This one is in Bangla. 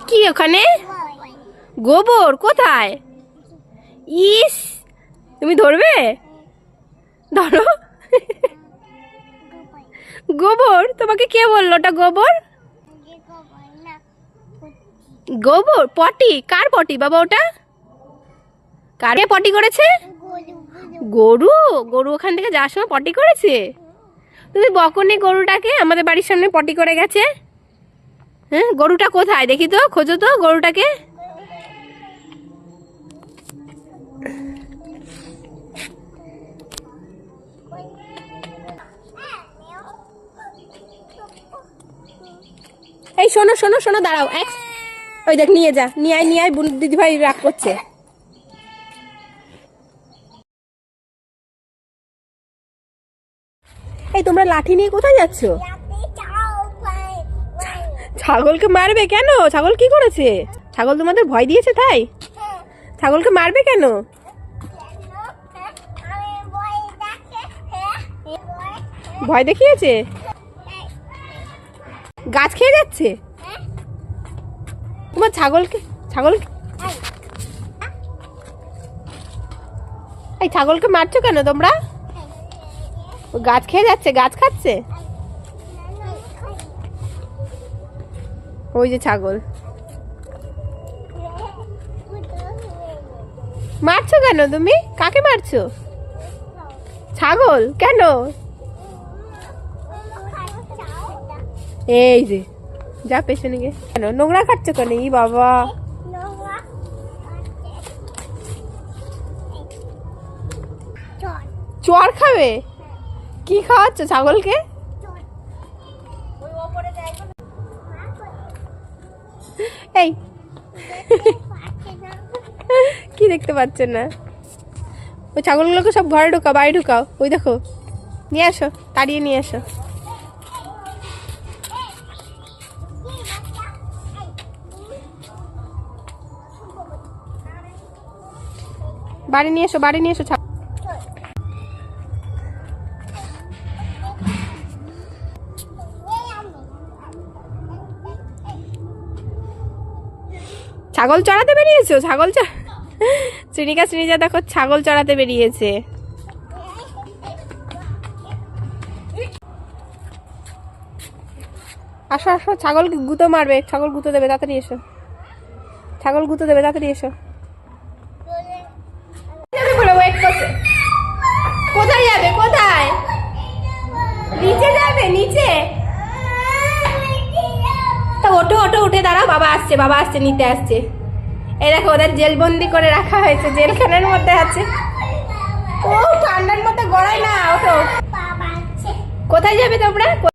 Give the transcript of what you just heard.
কি ওখানে? গোবর কোথায়? ইস, তুমি ধরবে? ধরো। গোবর? তোমাকে কে বললো ওটা গোবর? গোবর পটি? কার পটি বাবা ওটা? কারে পটি করেছে? গরু? গরু ওখান থেকে যাওয়ার সময় পটি করেছে? তুমি বকনি গরুটাকে আমাদের বাড়ির সামনে পটি করে গেছে। হ্যাঁ, গরুটা কোথায় দেখি তো, খোঁজো তো গরুটাকে। এই শোনো শোনো শোনো, দাঁড়াও। ওই দেখ, নিয়ে যা, নিয়ে আয় নিয়ে আয়, দিদি ভাই রাগ করছে। এই তোমরা লাঠি নিয়ে কোথায় যাচ্ছ? ছাগলকে মারবে কেন? ছাগল কি করেছে? ছাগল তোমাদের ভয় দিয়েছে তাই? ছাগলকে মারবে কেন? ভয় দেখিয়েছে? গাছ খেয়ে যাচ্ছে তোমার ছাগলকে? এই ছাগলকে মারছো কেন তোমরা? গাছ খেয়ে যাচ্ছে, গাছ খাচ্ছে। ওই যে ছাগল। মারছো কেন তুমি? কাকে মারছো? ছাগল কেন? এই যে যা পেছনে গিয়ে, কেন নোংরা খাচ্ছো কেন? ই বাবা, চর খাবে? কি খাওয়াচ্ছ ছাগলকে? এই কি দেখতে পাচ্ছেন না? ওই ছাগলগুলোকে সব ঘরে ঢুকাও, বাড়ি ঢুকাও। ওই দেখো, নিয়ে আসো, তাড়িয়ে নিয়ে আসো। বাড়ি নিয়ে এসো, বাড়ি নিয়ে এসো। ছাগল চড়াতে বেরিয়েছো? শ্রীনিকা দেখো, ছাগল চড়াতে বেরিয়েছে। আসো আসো, ছাগল গুঁতো মারবে, ছাগল গুঁতো দেবে, তাড়াতাড়ি এসো। ছাগল গুঁতো দেবে, তাড়াতাড়ি এসো। কোথায় যাবে? কোথায়? নিচে যাবে? নিচে তা ওঠো ওঠো, উঠে দাঁড়াও, বাবা আসছে, বাবা আসছে, নিতে আসছে। এই দেখো, ওদের জেলবন্দি করে রাখা হয়েছে, জেলখানার মধ্যে আছে। ও ঠান্ডার মধ্যে গড়ায় না, ওঠো। কোথায় যাবে তোমরা?